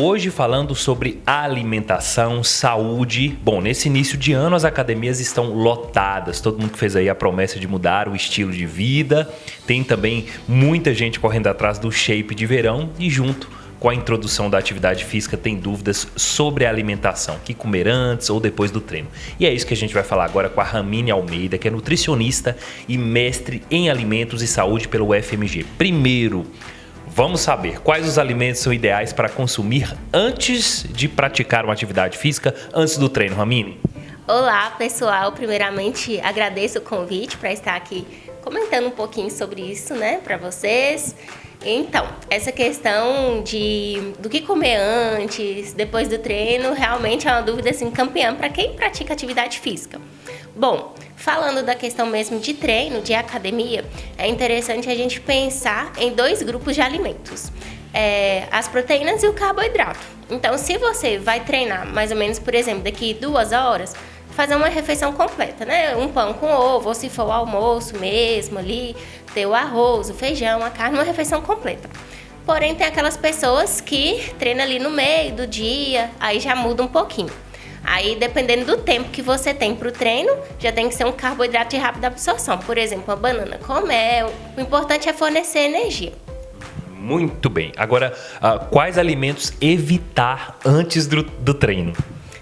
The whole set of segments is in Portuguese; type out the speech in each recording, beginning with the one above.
hoje falando sobre alimentação, saúde. Bom, nesse início de ano as academias estão lotadas, todo mundo que fez aí a promessa de mudar o estilo de vida. Tem também muita gente correndo atrás do shape de verão e junto com a introdução da atividade física tem dúvidas sobre a alimentação, o que comer antes ou depois do treino. E é isso que a gente vai falar agora com a Ramine Almeida, que é nutricionista e mestre em alimentos e saúde pelo UFMG. Primeiro, vamos saber quais os alimentos são ideais para consumir antes de praticar uma atividade física, antes do treino, Ramine? Olá, pessoal. Primeiramente, agradeço o convite para estar aqui comentando um pouquinho sobre isso, né, para vocês. Então, essa questão do que comer antes, depois do treino, realmente é uma dúvida assim, campeã para quem pratica atividade física. Bom, falando da questão mesmo de treino, de academia, é interessante a gente pensar em dois grupos de alimentos. As proteínas e o carboidrato. Então, se você vai treinar mais ou menos, por exemplo, daqui 2 horas, fazer uma refeição completa, né? Um pão com ovo, ou se for o almoço mesmo ali, ter o arroz, o feijão, a carne, uma refeição completa. Porém, tem aquelas pessoas que treinam ali no meio do dia, aí já muda um pouquinho. Aí, dependendo do tempo que você tem para o treino, já tem que ser um carboidrato de rápida absorção. Por exemplo, uma banana com mel. O importante é fornecer energia. Muito bem. Agora, quais alimentos evitar antes do treino?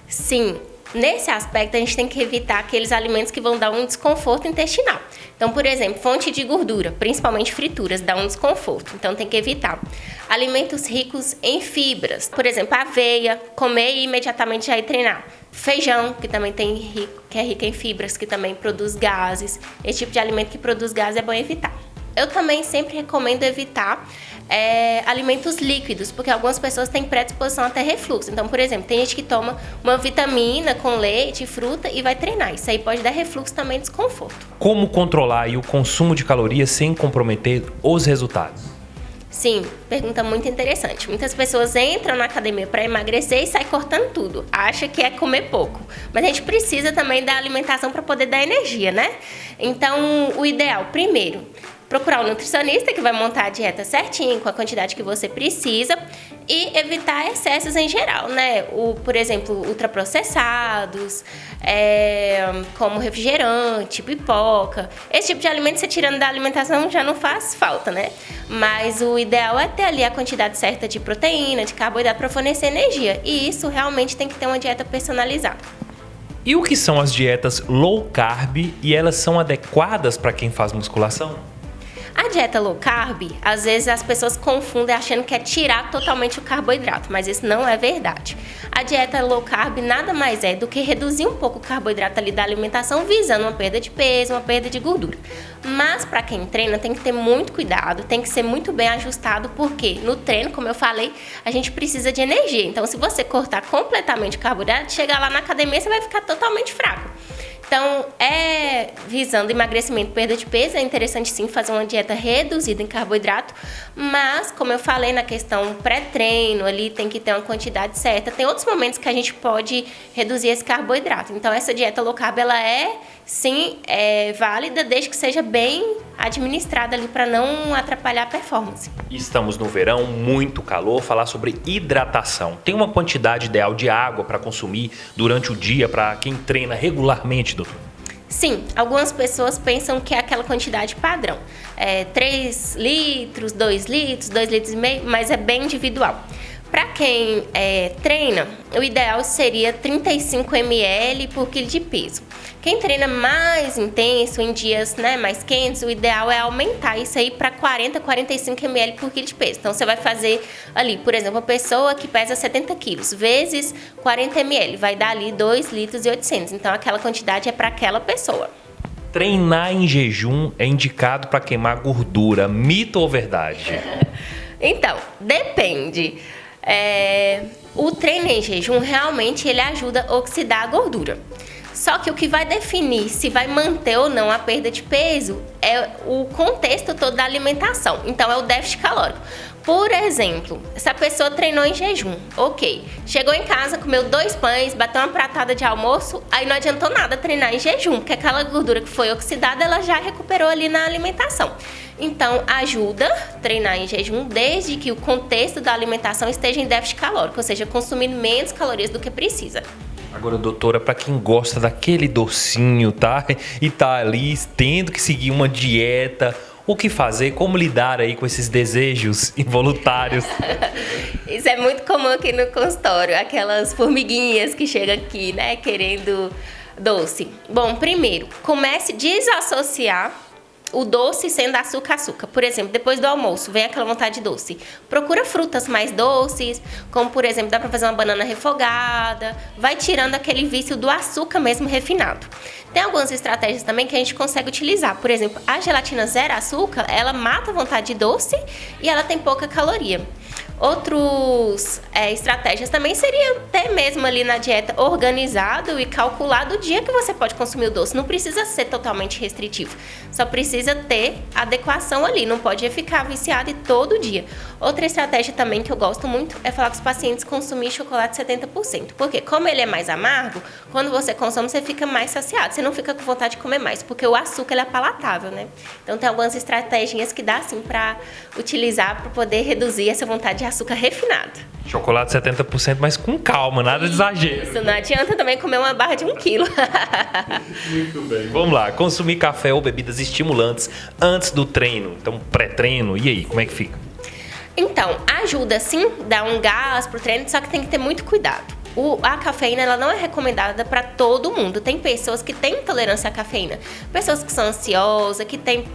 Sim. Nesse aspecto, a gente tem que evitar aqueles alimentos que vão dar um desconforto intestinal. Então, por exemplo, fonte de gordura, principalmente frituras, dá um desconforto. Então, tem que evitar. Alimentos ricos em fibras. Por exemplo, aveia, comer e imediatamente já ir treinar. Feijão, que também que é rico em fibras, que também produz gases. Esse tipo de alimento que produz gases é bom evitar. Eu também sempre recomendo evitar alimentos líquidos, porque algumas pessoas têm predisposição até refluxo. Então, por exemplo, tem gente que toma uma vitamina com leite, fruta e vai treinar. Isso aí pode dar refluxo também, desconforto. Como controlar aí o consumo de calorias sem comprometer os resultados? Sim, pergunta muito interessante. Muitas pessoas entram na academia para emagrecer e saem cortando tudo. Acha que é comer pouco. Mas a gente precisa também da alimentação para poder dar energia, né? Então, o ideal, primeiro, procurar um nutricionista que vai montar a dieta certinho, com a quantidade que você precisa e evitar excessos em geral, né? Por exemplo, ultraprocessados, como refrigerante, pipoca. Esse tipo de alimento, você tirando da alimentação, já não faz falta, né? Mas o ideal é ter ali a quantidade certa de proteína, de carboidrato para fornecer energia. E isso realmente tem que ter uma dieta personalizada. E o que são as dietas low carb e elas são adequadas para quem faz musculação? A dieta low carb, às vezes as pessoas confundem achando que é tirar totalmente o carboidrato, mas isso não é verdade. A dieta low carb nada mais é do que reduzir um pouco o carboidrato ali da alimentação, visando uma perda de peso, uma perda de gordura. Mas para quem treina tem que ter muito cuidado, tem que ser muito bem ajustado, porque no treino, como eu falei, a gente precisa de energia. Então, se você cortar completamente o carboidrato, chegar lá na academia, você vai ficar totalmente fraco. Então, visando emagrecimento e perda de peso, é interessante sim fazer uma dieta reduzida em carboidrato, mas, como eu falei na questão pré-treino, ali tem que ter uma quantidade certa. Tem outros momentos que a gente pode reduzir esse carboidrato. Então, essa dieta low carb, ela sim, válida, desde que seja bem administrada ali para não atrapalhar a performance. Estamos no verão, muito calor, falar sobre hidratação. Tem uma quantidade ideal de água para consumir durante o dia para quem treina regularmente, doutor? Sim, algumas pessoas pensam que é aquela quantidade padrão. 3 litros, 2 litros, 2 litros e meio, mas é bem individual. Para quem treina, o ideal seria 35 ml por quilo de peso. Quem treina mais intenso, em dias mais quentes, o ideal é aumentar isso aí para 40, 45 ml por quilo de peso. Então, você vai fazer ali, por exemplo, uma pessoa que pesa 70 quilos, vezes 40 ml, vai dar ali 2 litros e 800. Então, aquela quantidade é para aquela pessoa. Treinar em jejum é indicado para queimar gordura, mito ou verdade? Então, depende. O treino em jejum realmente ele ajuda a oxidar a gordura. Só que o que vai definir se vai manter ou não a perda de peso é o contexto todo da alimentação. Então, é o déficit calórico. Por exemplo, se a pessoa treinou em jejum, ok. Chegou em casa, comeu 2 pães, bateu uma pratada de almoço, aí não adiantou nada treinar em jejum, porque aquela gordura que foi oxidada, ela já recuperou ali na alimentação. Então, ajuda treinar em jejum desde que o contexto da alimentação esteja em déficit calórico, ou seja, consumindo menos calorias do que precisa. Agora, doutora, para quem gosta daquele docinho, tá? E tá ali tendo que seguir uma dieta, o que fazer? Como lidar aí com esses desejos involuntários? Isso é muito comum aqui no consultório, aquelas formiguinhas que chegam aqui, né, querendo doce. Bom, primeiro, comece a desassociar o doce sendo açúcar. Por exemplo, depois do almoço, vem aquela vontade de doce. Procura frutas mais doces, como por exemplo, dá para fazer uma banana refogada. Vai tirando aquele vício do açúcar mesmo refinado. Tem algumas estratégias também que a gente consegue utilizar. Por exemplo, a gelatina zero açúcar, ela mata a vontade de doce e ela tem pouca caloria. Outras estratégias também seria ter mesmo ali na dieta organizado e calculado o dia que você pode consumir o doce. Não precisa ser totalmente restritivo, só precisa ter adequação ali, não pode ficar viciado todo dia. Outra estratégia também que eu gosto muito é falar com os pacientes consumir chocolate 70%, porque como ele é mais amargo, quando você consome você fica mais saciado, você não fica com vontade de comer mais, porque o açúcar ele é palatável, né? Então tem algumas estratégias que dá assim para utilizar para poder reduzir essa vontade de açúcar refinado. Chocolate 70%, mas com calma, nada de exagero. Isso, não adianta também comer uma barra de 1 quilo. Muito bem. Vamos lá, consumir café ou bebidas estimulantes antes do treino, então pré-treino, e aí, como é que fica? Então, ajuda sim, dá um gás pro treino, só que tem que ter muito cuidado. A cafeína ela não é recomendada para todo mundo. Tem pessoas que têm intolerância à cafeína, pessoas que são ansiosas, que têm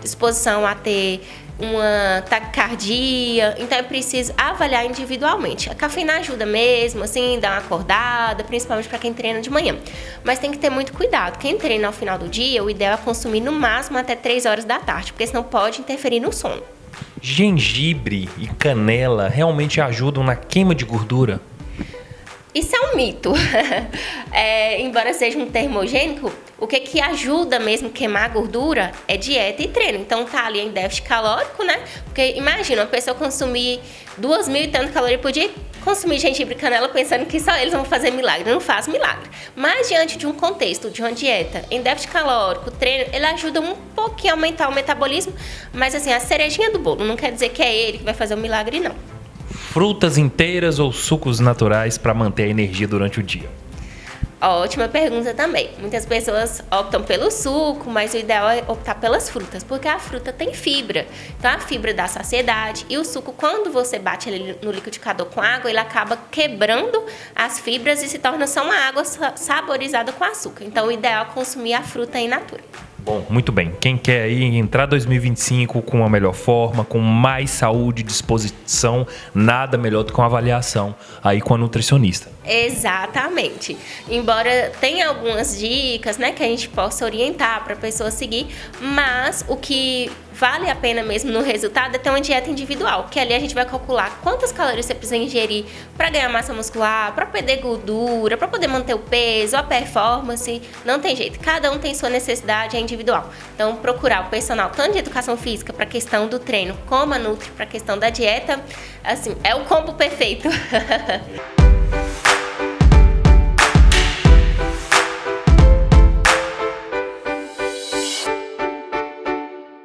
disposição a ter uma taquicardia, então é preciso avaliar individualmente. A cafeína ajuda mesmo, assim, dá uma acordada, principalmente para quem treina de manhã. Mas tem que ter muito cuidado. Quem treina ao final do dia, o ideal é consumir no máximo até 3 horas da tarde, porque senão pode interferir no sono. Gengibre e canela realmente ajudam na queima de gordura? Isso é um mito. Embora seja um termogênico, o que ajuda mesmo a queimar a gordura é dieta e treino. Então tá ali em déficit calórico, né? Porque imagina, uma pessoa consumir 2.000 e tanto calorias por dia, consumir gengibre e canela pensando que só eles vão fazer milagre. Não faz milagre. Mas diante de um contexto, de uma dieta em déficit calórico, treino, ele ajuda um pouquinho a aumentar o metabolismo. Mas assim, a cerejinha do bolo, não quer dizer que é ele que vai fazer o milagre, não. Frutas inteiras ou sucos naturais para manter a energia durante o dia? Ótima pergunta também. Muitas pessoas optam pelo suco, mas o ideal é optar pelas frutas, porque a fruta tem fibra. Então a fibra dá saciedade e o suco, quando você bate ele no liquidificador com água, ele acaba quebrando as fibras e se torna só uma água saborizada com açúcar. Então o ideal é consumir a fruta in natura. Bom, muito bem. Quem quer aí entrar 2025 com uma melhor forma, com mais saúde e disposição, nada melhor do que uma avaliação aí com a nutricionista. Exatamente. Embora tenha algumas dicas, né, que a gente possa orientar para a pessoa seguir, mas o que vale a pena mesmo no resultado é ter uma dieta individual, que ali a gente vai calcular quantas calorias você precisa ingerir para ganhar massa muscular, para perder gordura, para poder manter o peso, a performance. Não tem jeito, cada um tem sua necessidade, é individual. Então, procurar o personal tanto de educação física para a questão do treino, como a Nutri para a questão da dieta, assim, é o combo perfeito.